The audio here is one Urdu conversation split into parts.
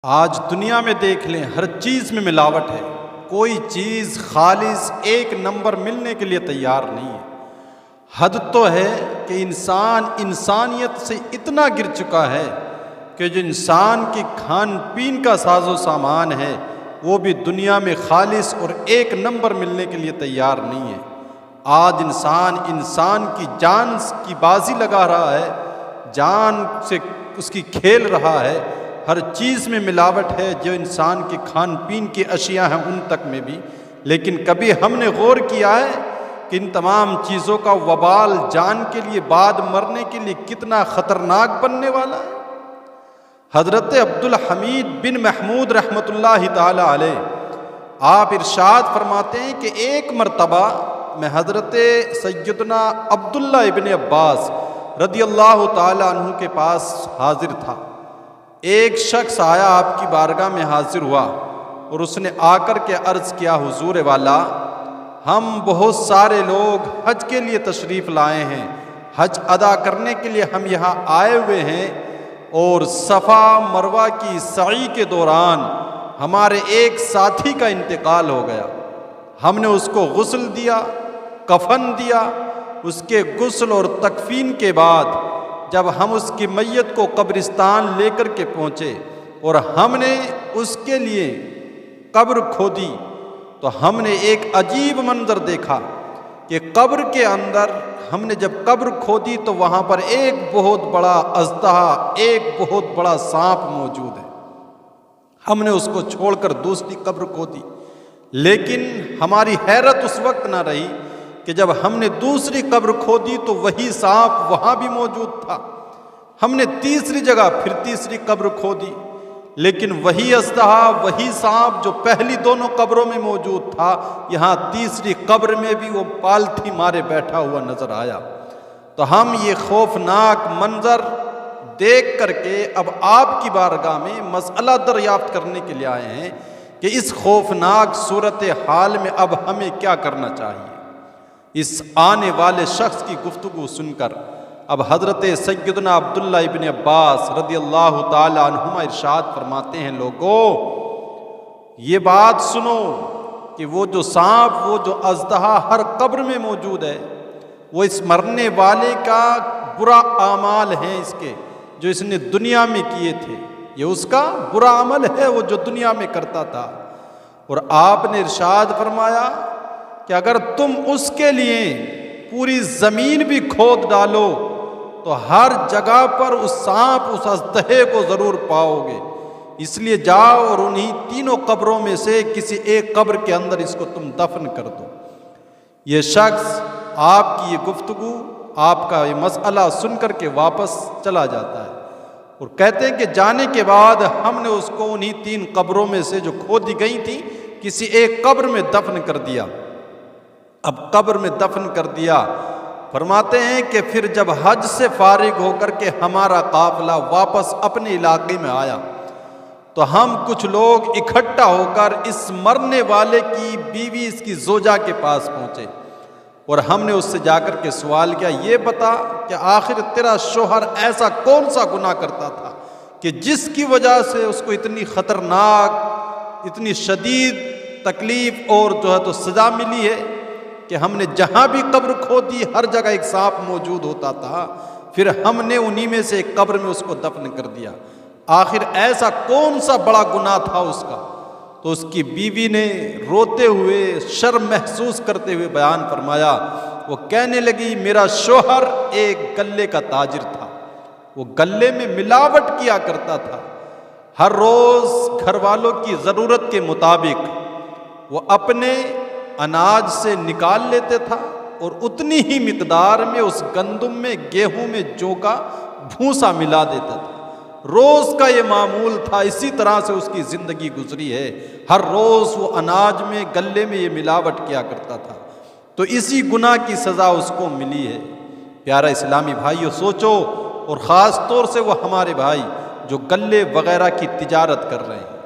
آج دنیا میں دیکھ لیں، ہر چیز میں ملاوٹ ہے۔ کوئی چیز خالص ایک نمبر ملنے کے لیے تیار نہیں ہے۔ حد تو ہے کہ انسان انسانیت سے اتنا گر چکا ہے کہ جو انسان کی کھان پین کا ساز و سامان ہے وہ بھی دنیا میں خالص اور ایک نمبر ملنے کے لیے تیار نہیں ہے۔ آج انسان کی جان کی بازی لگا رہا ہے، جان سے اس کی کھیل رہا ہے۔ ہر چیز میں ملاوٹ ہے، جو انسان کے کھان پین کی اشیاء ہیں ان تک میں بھی۔ لیکن کبھی ہم نے غور کیا ہے کہ ان تمام چیزوں کا وبال جان کے لیے بعد مرنے کے لیے کتنا خطرناک بننے والا ہے؟ حضرت عبدالحمید بن محمود رحمۃ اللہ تعالی علیہ آپ ارشاد فرماتے ہیں کہ ایک مرتبہ میں حضرت سیدنا عبداللہ ابن عباس رضی اللہ تعالی عنہ کے پاس حاضر تھا۔ ایک شخص آیا، آپ کی بارگاہ میں حاضر ہوا اور اس نے آ کر کے عرض کیا، حضور والا، ہم بہت سارے لوگ حج کے لیے تشریف لائے ہیں، حج ادا کرنے کے لیے ہم یہاں آئے ہوئے ہیں، اور صفا مروہ کی سعی کے دوران ہمارے ایک ساتھی کا انتقال ہو گیا۔ ہم نے اس کو غسل دیا، کفن دیا۔ اس کے غسل اور تکفین کے بعد جب ہم اس کی میت کو قبرستان لے کر کے پہنچے اور ہم نے اس کے لیے قبر کھودی تو ہم نے ایک عجیب منظر دیکھا کہ قبر کے اندر ہم نے جب قبر کھودی تو وہاں پر ایک بہت بڑا اژدہا، ایک بہت بڑا سانپ موجود ہے۔ ہم نے اس کو چھوڑ کر دوسری قبر کھودی، لیکن ہماری حیرت اس وقت نہ رہی کہ جب ہم نے دوسری قبر کھودی تو وہی سانپ وہاں بھی موجود تھا۔ ہم نے تیسری جگہ پھر تیسری قبر کھودی، لیکن وہی اژدہا، وہی سانپ جو پہلی دونوں قبروں میں موجود تھا، یہاں تیسری قبر میں بھی وہ پالتھی مارے بیٹھا ہوا نظر آیا۔ تو ہم یہ خوفناک منظر دیکھ کر کے اب آپ کی بارگاہ میں مسئلہ دریافت کرنے کے لیے آئے ہیں کہ اس خوفناک صورتحال میں اب ہمیں کیا کرنا چاہیے۔ اس آنے والے شخص کی گفتگو سن کر اب حضرت سیدنا عبداللہ ابن عباس رضی اللہ تعالی عنہما ارشاد فرماتے ہیں، لوگو یہ بات سنو کہ وہ جو سانپ، وہ جو اژدہا ہر قبر میں موجود ہے، وہ اس مرنے والے کا برا اعمال ہیں، اس کے جو اس نے دنیا میں کیے تھے، یہ اس کا برا عمل ہے وہ جو دنیا میں کرتا تھا۔ اور آپ نے ارشاد فرمایا کہ اگر تم اس کے لیے پوری زمین بھی کھود ڈالو تو ہر جگہ پر اس سانپ، اس اژدہے کو ضرور پاؤ گے۔ اس لیے جاؤ اور انہی تینوں قبروں میں سے کسی ایک قبر کے اندر اس کو تم دفن کر دو۔ یہ شخص آپ کی یہ گفتگو، آپ کا یہ مسئلہ سن کر کے واپس چلا جاتا ہے اور کہتے ہیں کہ جانے کے بعد ہم نے اس کو انہی تین قبروں میں سے جو کھودی گئی تھی کسی ایک قبر میں دفن کر دیا۔ اب قبر میں دفن کر دیا، فرماتے ہیں کہ پھر جب حج سے فارغ ہو کر کے ہمارا قافلہ واپس اپنے علاقے میں آیا تو ہم کچھ لوگ اکٹھا ہو کر اس مرنے والے کی بیوی، اس کی زوجہ کے پاس پہنچے اور ہم نے اس سے جا کر کے سوال کیا، یہ بتا کہ آخر تیرا شوہر ایسا کون سا گناہ کرتا تھا کہ جس کی وجہ سے اس کو اتنی خطرناک، اتنی شدید تکلیف اور جو ہے تو سزا ملی ہے کہ ہم نے جہاں بھی قبر کھودی ہر جگہ ایک سانپ موجود ہوتا تھا، پھر ہم نے انہی میں سے ایک قبر میں اس کو دفن کر دیا۔ آخر ایسا کون سا بڑا گناہ تھا اس کا؟ تو اس کی بیوی نے روتے ہوئے، شرم محسوس کرتے ہوئے بیان فرمایا، وہ کہنے لگی میرا شوہر ایک غلے کا تاجر تھا، وہ غلے میں ملاوٹ کیا کرتا تھا۔ ہر روز گھر والوں کی ضرورت کے مطابق وہ اپنے اناج سے نکال لیتے تھا اور اتنی ہی مقدار میں اس گندم میں، گیہوں میں جو کا بھوسا ملا دیتا تھا۔ روز کا یہ معمول تھا، اسی طرح سے اس کی زندگی گزری ہے۔ ہر روز وہ اناج میں، غلے میں یہ ملاوٹ کیا کرتا تھا، تو اسی گناہ کی سزا اس کو ملی ہے۔ پیارا اسلامی بھائیو، سوچو، اور خاص طور سے وہ ہمارے بھائی جو غلے وغیرہ کی تجارت کر رہے ہیں،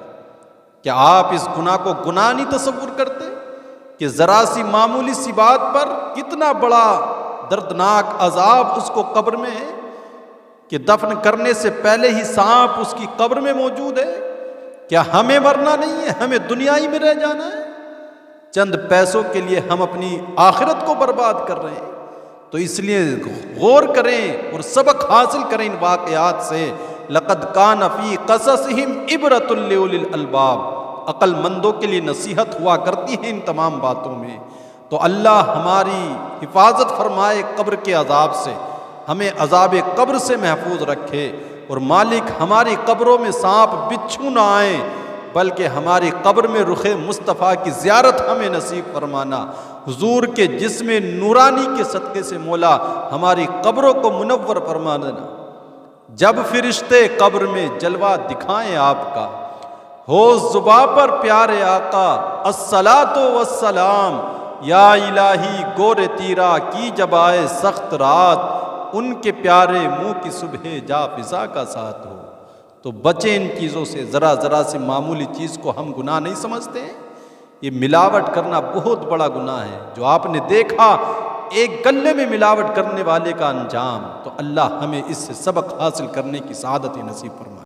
کیا آپ اس گناہ کو گناہ نہیں تصور کرتے کہ ذرا سی معمولی سی بات پر کتنا بڑا دردناک عذاب اس کو قبر میں ہے کہ دفن کرنے سے پہلے ہی سانپ اس کی قبر میں موجود ہے؟ کیا ہمیں مرنا نہیں ہے؟ ہمیں دنیا ہی میں رہ جانا ہے؟ چند پیسوں کے لیے ہم اپنی آخرت کو برباد کر رہے ہیں۔ تو اس لیے غور کریں اور سبق حاصل کریں ان واقعات سے۔ لقد کان فی قصصہم عبرۃ لأولی الالباب، عقل مندوں کے لیے نصیحت ہوا کرتی ہے ان تمام باتوں میں۔ تو اللہ ہماری حفاظت فرمائے قبر کے عذاب سے، ہمیں عذاب قبر سے محفوظ رکھے، اور مالک ہماری قبروں میں سانپ بچھو نہ آئیں، بلکہ ہماری قبر میں رخ مصطفیٰ کی زیارت ہمیں نصیب فرمانا۔ حضور کے جسم نورانی کے صدقے سے مولا ہماری قبروں کو منور فرما دینا۔ جب فرشتے قبر میں جلوہ دکھائیں آپ کا، ہو زباں پر پیارے آقا الصلاۃ والسلام، یا الہی گور تیرا کی جب آئے سخت رات، ان کے پیارے منہ کی صبح جا فضا کا ساتھ ہو۔ تو بچیں ان چیزوں سے، ذرا سے معمولی چیز کو ہم گناہ نہیں سمجھتے ہیں۔ یہ ملاوٹ کرنا بہت بڑا گناہ ہے، جو آپ نے دیکھا ایک گلے میں ملاوٹ کرنے والے کا انجام۔ تو اللہ ہمیں اس سے سبق حاصل کرنے کی سعادت نصیب فرمائے۔